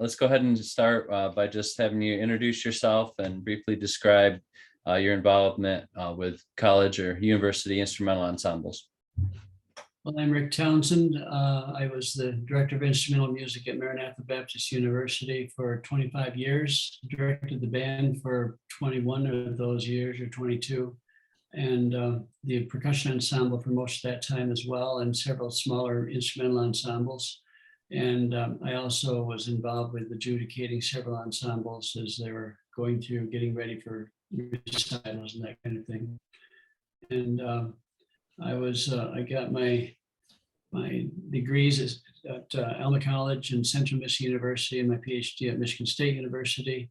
let's go ahead and start by just having you introduce yourself and briefly describe your involvement with college or university instrumental ensembles. Well, I'm Rick Townsend. I was the director of instrumental music at Maranatha Baptist University for 25 years, directed the band for 21 of those years, or 22, and the percussion ensemble for most of that time as well, and several smaller instrumental ensembles. And I also was involved with adjudicating several ensembles as they were going through getting ready for recitals and that kind of thing. And I got my degrees at Alma College and Central Michigan University, and my PhD at Michigan State University,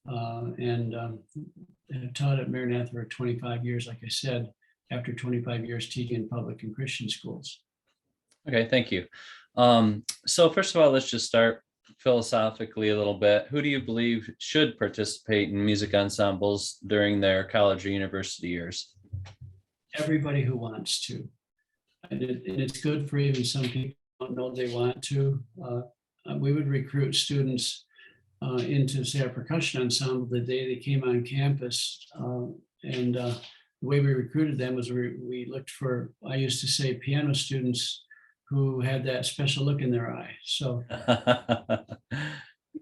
and have taught at Maranatha for 25 years, like I said, after 25 years teaching in public and Christian schools. Okay, thank you. So first of all, let's just start philosophically a little bit. Who do you believe should participate in music ensembles during their college or university years? Everybody who wants to. And it's good for even some people who don't know they want to. We would recruit students into, say, our percussion ensemble the day they came on campus. And the way we recruited them was we looked for, I used to say, piano students who had that special look in their eye. So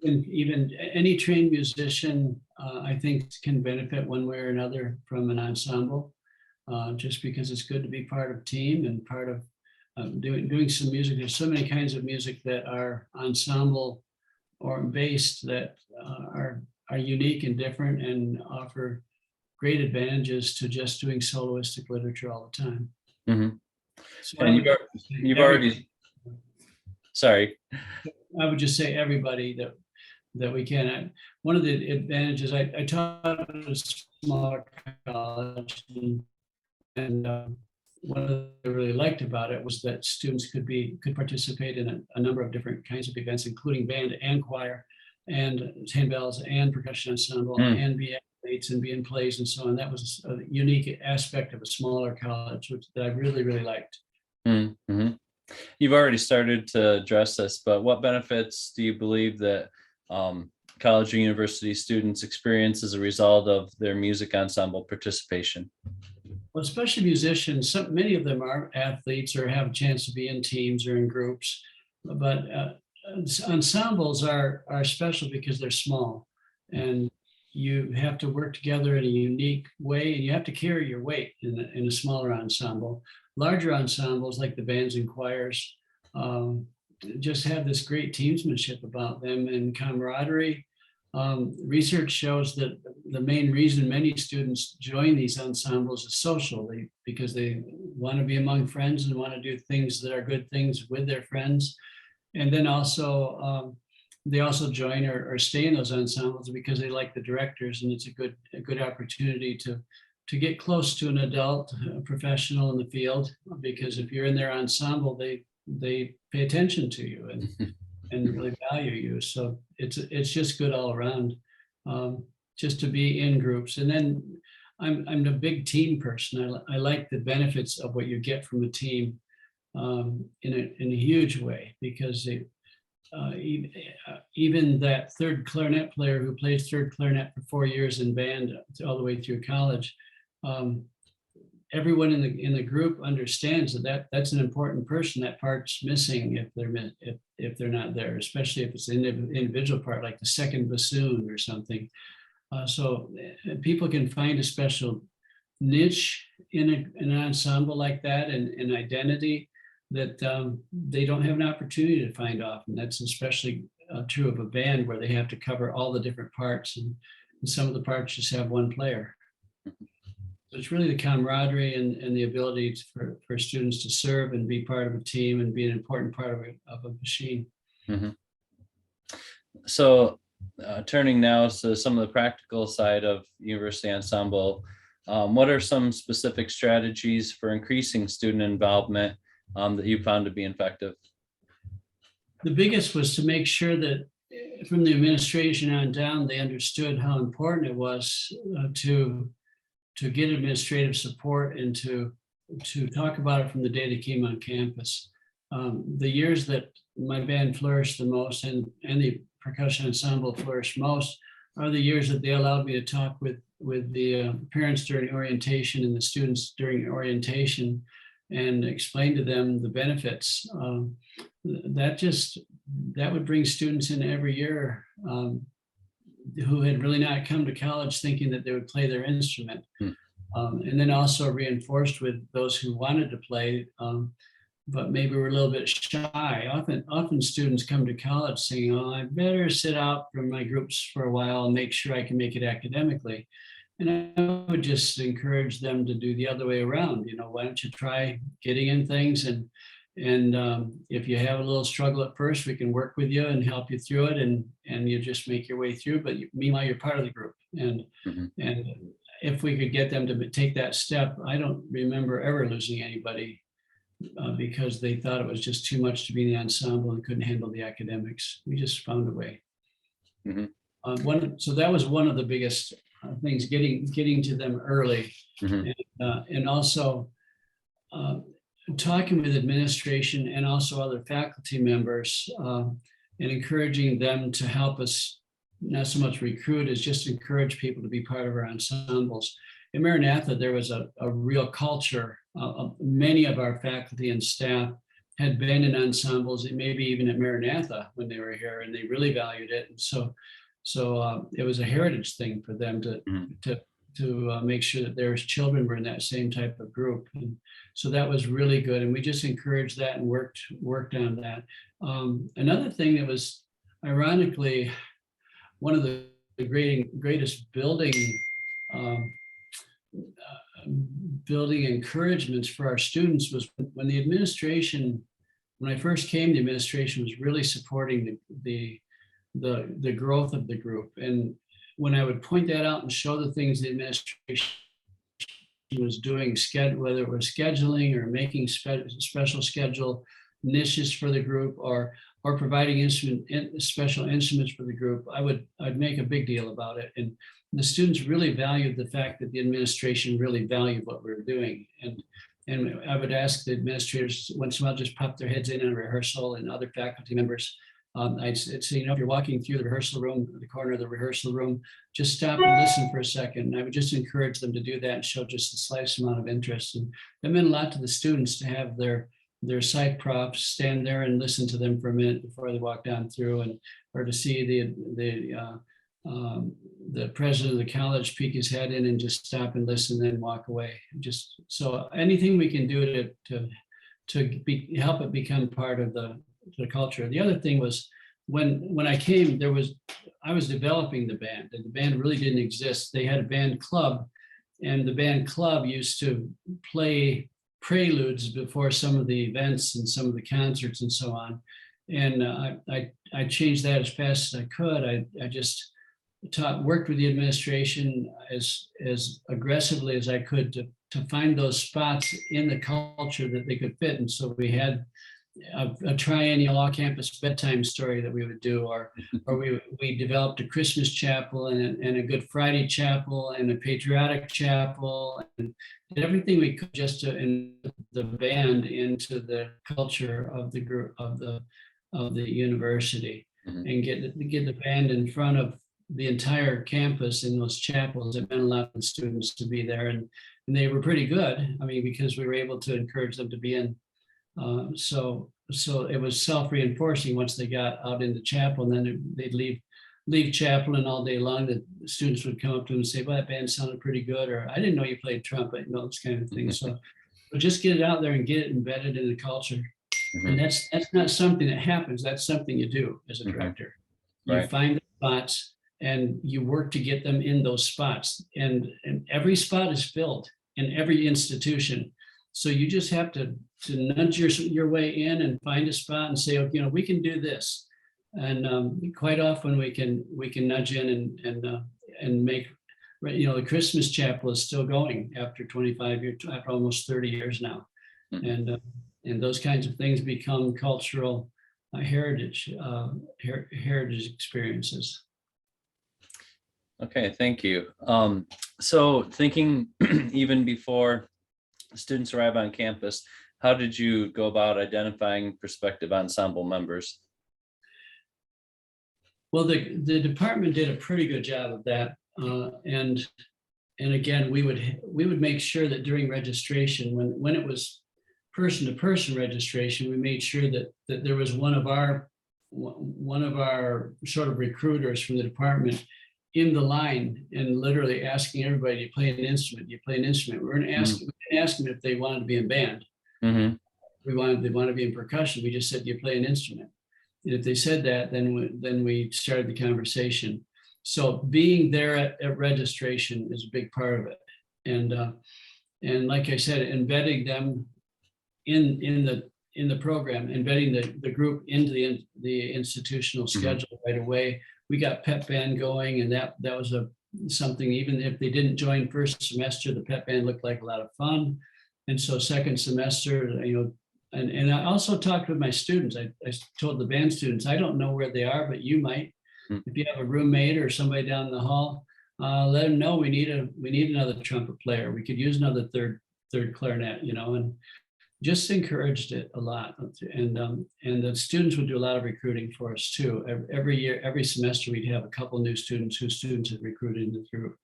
even any trained musician, I think, can benefit one way or another from an ensemble. Just because it's good to be part of team and part of doing some music. There's so many kinds of music that are ensemble or based that are unique and different and offer great advantages to just doing soloistic literature all the time. Mm-hmm. So and you've already, sorry. I would just say everybody that we can. One of the advantages, I taught at a smaller college, and one of the things I really liked about it was that students could participate in a number of different kinds of events, including band and choir and handbells and percussion ensemble and be athletes and be in plays and so on. That was a unique aspect of a smaller college, that I really, really liked. Mm-hmm. You've already started to address this, but what benefits do you believe that college or university students experience as a result of their music ensemble participation? Well, especially musicians, many of them are athletes or have a chance to be in teams or in groups, but ensembles are special because they're small, and you have to work together in a unique way, and you have to carry your weight in a smaller ensemble. Larger ensembles, like the bands and choirs, just have this great teamsmanship about them and camaraderie. Research shows that the main reason many students join these ensembles is social, because they want to be among friends and want to do things that are good things with their friends. And then also, they also join or stay in those ensembles because they like the directors, and it's a good opportunity to get close to an adult professional in the field, because if you're in their ensemble, they pay attention to you and really value you. So it's just good all around, just to be in groups. And then I'm a big team person. I like the benefits of what you get from a team in a huge way, because even that third clarinet player who plays third clarinet for 4 years in band all the way through college, everyone in the group understands that's an important person. That part's missing if they're not there, especially if it's an individual part, like the second bassoon or something. So people can find a special niche in an ensemble like that, and an identity that they don't have an opportunity to find often. That's especially true of a band, where they have to cover all the different parts, and some of the parts just have one player. So it's really the camaraderie and the ability for students to serve and be part of a team and be an important part of a machine. Mm-hmm. So turning now to some of the practical side of university ensemble, what are some specific strategies for increasing student involvement that you found to be effective? The biggest was to make sure that from the administration on down, they understood how important it was to get administrative support and to talk about it from the day they came on campus. The years that my band flourished the most, and the percussion ensemble flourished most are the years that they allowed me to talk with the parents during orientation and the students during orientation and explain to them the benefits. That would bring students in every year who had really not come to college thinking that they would play their instrument. And then also reinforced with those who wanted to play, but maybe were a little bit shy. Often students come to college saying, "Oh, I better sit out from my groups for a while and make sure I can make it academically." And I would just encourage them to do the other way around. Why don't you try getting in things, and if you have a little struggle at first, we can work with you and help you through it, and you just make your way through. But meanwhile, you're part of the group, and if we could get them to take that step, I don't remember ever losing anybody because they thought it was just too much to be in the ensemble and couldn't handle the academics. We just found a way. So that was one of the biggest things, getting to them early, and also talking with administration and also other faculty members and encouraging them to help us, not so much recruit as just encourage people to be part of our ensembles. In Maranatha, there was a real culture. Many of our faculty and staff had been in ensembles, and maybe even at Maranatha when they were here, and they really valued it. And so it was a heritage thing for them to make sure that their children were in that same type of group. And so that was really good. And we just encouraged that and worked on that. Another thing that was ironically one of the greatest building encouragements for our students was when the administration, when I first came, the administration was really supporting the growth of the group. And when I would point that out and show the things the administration was doing, whether it was scheduling or making special schedule niches for the group, or providing special instruments for the group, I'd make a big deal about it. And the students really valued the fact that the administration really valued what we were doing. And I would ask the administrators once in a while just pop their heads in on rehearsal, and other faculty members. I'd say, if you're walking through the rehearsal room, the corner of the rehearsal room, just stop and listen for a second. And I would just encourage them to do that and show just the slightest amount of interest. And it meant a lot to the students to have their psych profs stand there and listen to them for a minute before they walk down through, or to see the president of the college peek his head in and just stop and listen, then walk away. Just so anything we can do to help it become part of the culture. The other thing was when I came, I was developing the band, and the band really didn't exist. They had a band club, and the band club used to play preludes before some of the events and some of the concerts and so on. And I changed that as fast as I could. I just worked with the administration as aggressively as I could to find those spots in the culture that they could fit. And so we had a triennial all-campus bedtime story that we would do, or we developed a Christmas chapel and a Good Friday chapel and a patriotic chapel, and everything we could just to in the band into the culture of the group of the university, and get the band in front of the entire campus in those chapels. It meant a lot to the students to be there, and they were pretty good. I mean, because we were able to encourage them to be in. So it was self-reinforcing once they got out into chapel, and then they'd leave chapel, and all day long the students would come up to them and say, "Well, that band sounded pretty good," or "I didn't know you played trumpet," those kind of things. So just get it out there and get it embedded in the culture. And that's not something that happens. That's something you do as a director. You find the spots and you work to get them in those spots. And every spot is filled in every institution. So you just have to nudge your way in and find a spot and say, "Okay, we can do this." And quite often we can nudge in and make, the Christmas chapel is still going after 25 years, after almost 30 years now. And those kinds of things become cultural heritage experiences. Okay, thank you. So thinking even before students arrive on campus, how did you go about identifying prospective ensemble members? Well, the department did a pretty good job of that. And again, we would make sure that during registration, when it was person-to-person registration, we made sure that there was one of our sort of recruiters from the department in the line and literally asking everybody, do you play an instrument? Do you play an instrument? We didn't ask them if they wanted to be in band. Mm-hmm. They wanted to be in percussion. We just said, do you play an instrument? And if they said that, then we started the conversation. So being there at registration is a big part of it. And like I said, embedding them in the program, embedding the group into the institutional schedule right away. We got pep band going, and that was something, even if they didn't join first semester, the pep band looked like a lot of fun. And so second semester, and I also talked with my students. I told the band students, I don't know where they are, but you might. If you have a roommate or somebody down the hall, let them know we need another trumpet player. We could use another third clarinet, and just encouraged it a lot. And the students would do a lot of recruiting for us too. Every year, every semester, we'd have a couple new students whose students had recruited in the group.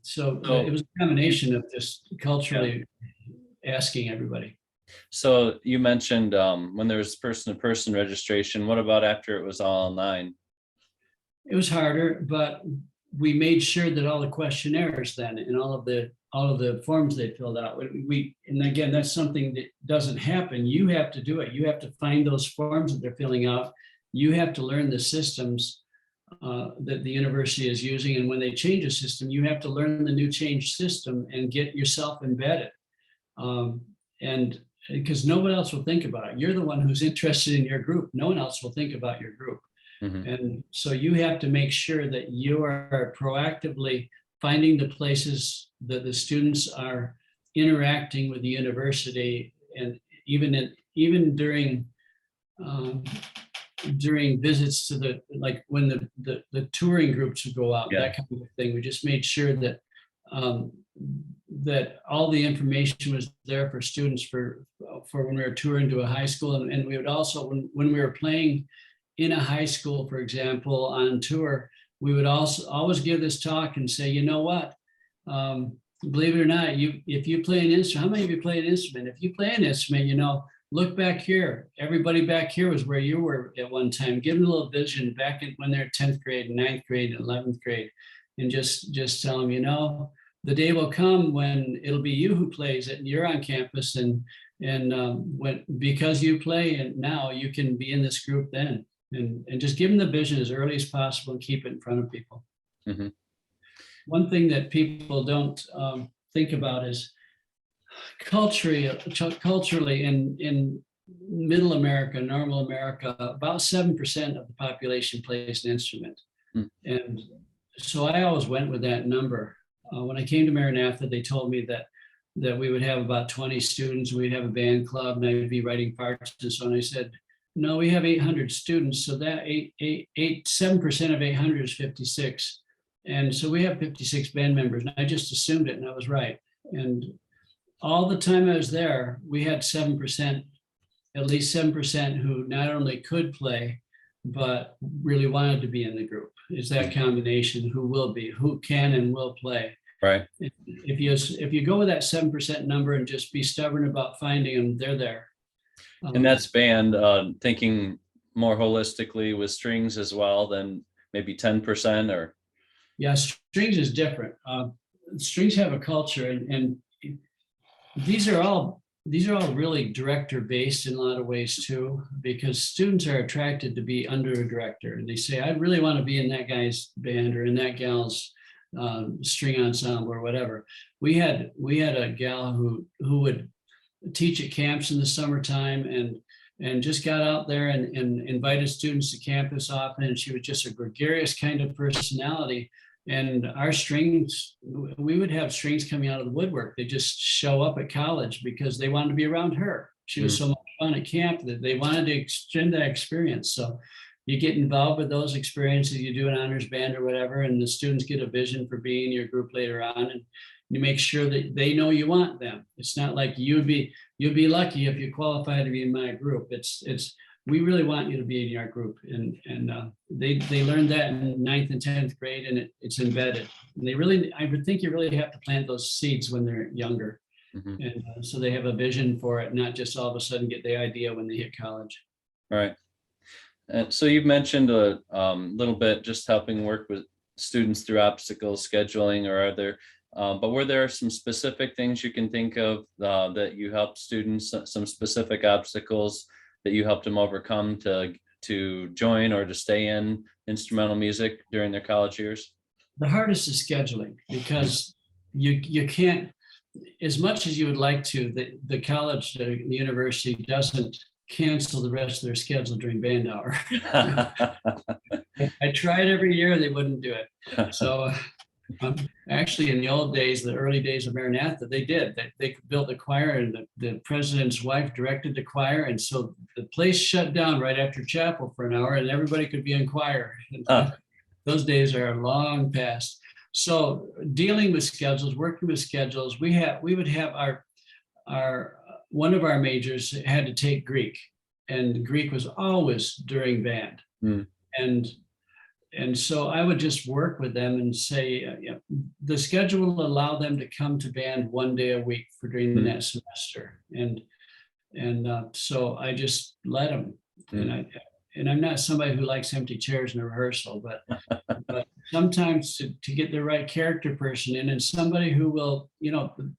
So it was a combination of just culturally asking everybody. So you mentioned when there was person-to-person registration. What about after it was all online? It was harder, but we made sure that all the questionnaires then and all of the forms they filled out. And again, that's something that doesn't happen. You have to do it. You have to find those forms that they're filling out. You have to learn the systems that the university is using. And when they change a system, you have to learn the new change system and get yourself embedded. And because no one else will think about it. You're the one who's interested in your group. No one else will think about your group. Mm-hmm. And so you have to make sure that you are proactively finding the places that the students are interacting with the university, and even during visits to when the touring groups would go out, that kind of thing. We just made sure that that all the information was there for students for when we were touring to a high school, and we would also when we were playing in a high school, for example, on tour, we would also always give this talk and say, you know what, believe it or not, if you play an instrument, how many of you play an instrument? If you play an instrument, look back here. Everybody back here was where you were at one time. Give them a little vision back when they're 10th grade, 9th grade, and 11th grade, and just tell them, the day will come when it'll be you who plays it, and you're on campus, and because you play, and now you can be in this group then, and just give them the vision as early as possible and keep it in front of people. Mm-hmm. One thing that people don't think about is culturally in middle America, normal America, about 7% of the population plays an instrument. Mm. And so I always went with that number. When I came to Maranatha, they told me that we would have about 20 students, we'd have a band club, and I would be writing parts and so on. I said, no, we have 800 students, so that 7% of 800 is 56. And so we have 56 band members, and I just assumed it, and I was right. And all the time I was there, we had 7%, at least 7% who not only could play, but really wanted to be in the group. It's that combination who can and will play. Right. If you go with that 7% number and just be stubborn about finding them, they're there. And that's band, thinking more holistically with strings as well than maybe 10% or. Yeah, strings is different. Strings have a culture, and these are all really director based in a lot of ways too, because students are attracted to be under a director, and they say, I really want to be in that guy's band or in that gal's string ensemble or whatever. We had a gal who would teach at camps in the summertime and just got out there and invited students to campus often, and she was just a gregarious kind of personality. And our strings, we would have strings coming out of the woodwork. They just show up at college because they wanted to be around her. She was so much fun at camp that they wanted to extend that experience. So you get involved with those experiences, you do an honors band or whatever, and the students get a vision for being in your group later on, and you make sure that they know you want them. It's not like you'd be lucky if you qualify to be in my group. It's we really want you to be in our group. And they learned that in ninth and 10th grade, and it's embedded. And I would think you really have to plant those seeds when they're younger. Mhm. And so they have a vision for it, not just all of a sudden get the idea when they hit college. Right. And so you've mentioned a little bit just helping work with students through obstacles, scheduling, or other. But were there some specific things you can think of that you helped students, some specific obstacles that you helped them overcome to join or to stay in instrumental music during their college years? The hardest is scheduling, because you can't, as much as you would like to, the college, the university doesn't cancel the rest of their schedule during band hour. I tried every year, they wouldn't do it. So actually, in the old days, the early days of Maranatha, they did. They built a choir, and the president's wife directed the choir. And so the place shut down right after chapel for an hour, and everybody could be in choir. Those days are long past. So dealing with schedules, working with schedules, we would have our one of our majors had to take Greek, and Greek was always during band. Mm. And so I would just work with them and say, the schedule will allow them to come to band one day a week for during that semester. And so I just let them. And I'm not somebody who likes empty chairs in a rehearsal, but sometimes to get the right character person in, and somebody who will,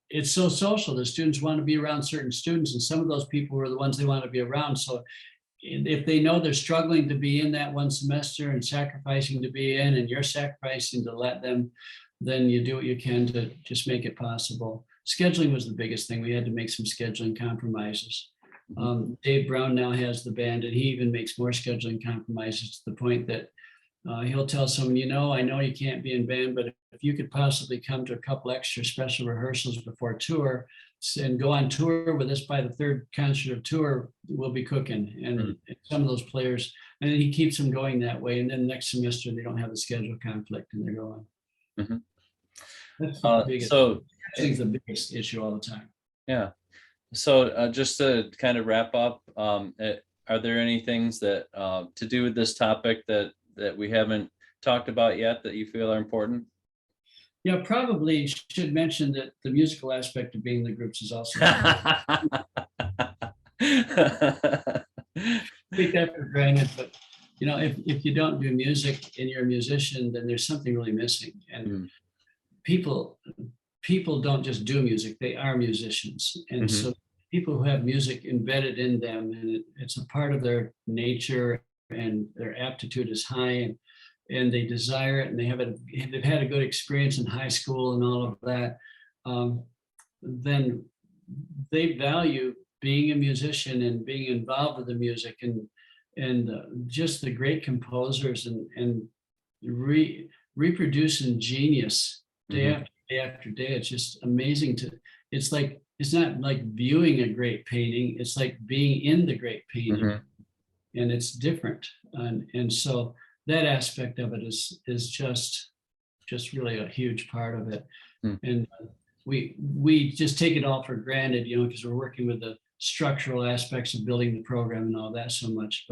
it's so social. The students want to be around certain students, and some of those people are the ones they want to be around. So if they know they're struggling to be in that one semester and sacrificing to be in, and you're sacrificing to let them, then you do what you can to just make it possible. Scheduling was the biggest thing. We had to make some scheduling compromises. Dave Brown now has the band, and he even makes more scheduling compromises to the point that he'll tell someone, I know you can't be in band, but if you could possibly come to a couple extra special rehearsals before tour and go on tour with us by the third concert of tour, we'll be cooking. And some of those players, and then he keeps them going that way. And then next semester, they don't have a schedule conflict and they're going. Mm-hmm. That's the biggest, so it's the biggest issue all the time. Yeah. So just to kind of wrap up, are there any things that to do with this topic that we haven't talked about yet that you feel are important? Yeah, probably should mention that the musical aspect of being in the groups is also. Take that for granted, but if you don't do music and you're a musician, then there's something really missing. And people don't just do music, they are musicians. And so people who have music embedded in them, and it's a part of their nature, and their aptitude is high, and they desire it, and they've had a good experience in high school and all of that, then they value being a musician and being involved with the music, and just the great composers and reproducing genius day after day after day. It's just amazing it's not like viewing a great painting, it's like being in the great painting. And it's different. And so that aspect of it is just really a huge part of it. And we just take it all for granted, because we're working with the structural aspects of building the program and all that so much.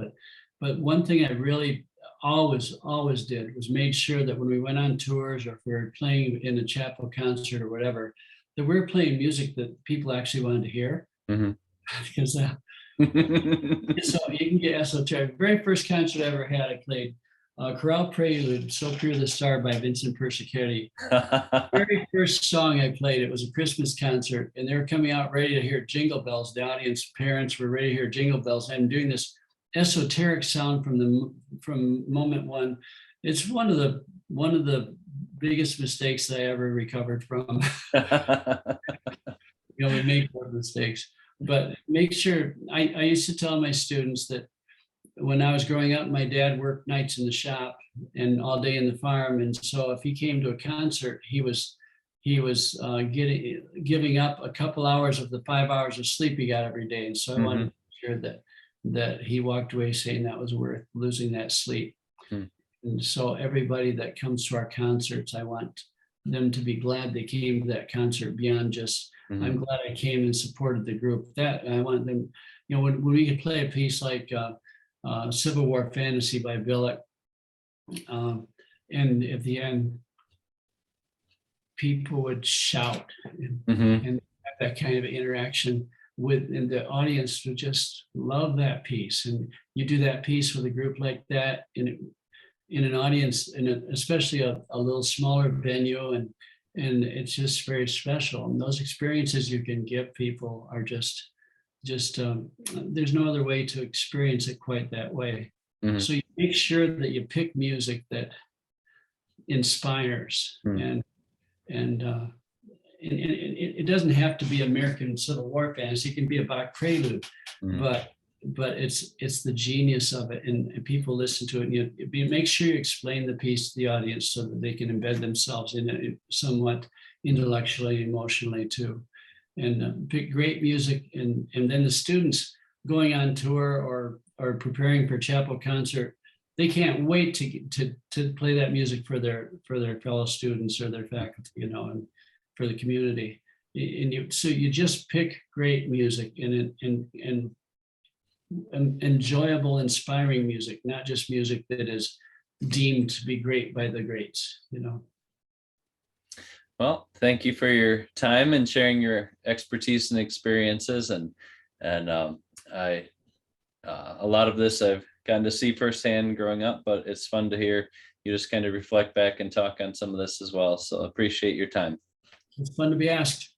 But one thing I really always did was made sure that when we went on tours, or if we were playing in a chapel concert or whatever, that we were playing music that people actually wanted to hear. Because so you can get esoteric. Very first concert I ever had, I played Chorale Prelude, So Pure the Star by Vincent Persichetti. Very first song I played, it was a Christmas concert, and they were coming out ready to hear Jingle Bells. The audience, parents were ready to hear Jingle Bells. I'm doing this esoteric sound from moment one. It's one of the biggest mistakes that I ever recovered from. We make more mistakes, but make sure. I used to tell my students that when I was growing up, my dad worked nights in the shop and all day in the farm, and so if he came to a concert, he was giving up a couple hours of the 5 hours of sleep he got every day, and so I wanted to make sure that he walked away saying that was worth losing that sleep. And so everybody that comes to our concerts, I want them to be glad they came to that concert beyond just, I'm glad I came and supported the group. That I want them, when we could play a piece like Civil War Fantasy by Billick. And at the end, people would shout Mhm. and have that kind of interaction with, and the audience would just love that piece. And you do that piece with a group like that in an audience, especially a little smaller venue, and it's just very special. And those experiences you can give people are just there's no other way to experience it quite that way. Mhm. So you make sure that you pick music that inspires, Mhm. and it doesn't have to be American Civil War fantasy. It can be a Bach prelude, Mhm. but it's the genius of it, and people listen to it. And you make sure you explain the piece to the audience so that they can embed themselves in it somewhat intellectually, emotionally too, and pick great music. And then the students going on tour or preparing for chapel concert, they can't wait to play that music for their fellow students or their faculty, and for the community. So you just pick great music and enjoyable, inspiring music, not just music that is deemed to be great by the greats. Well, thank you for your time and sharing your expertise and experiences. And I a lot of this I've gotten to see firsthand growing up, but it's fun to hear you just kind of reflect back and talk on some of this as well. So appreciate your time. It's fun to be asked.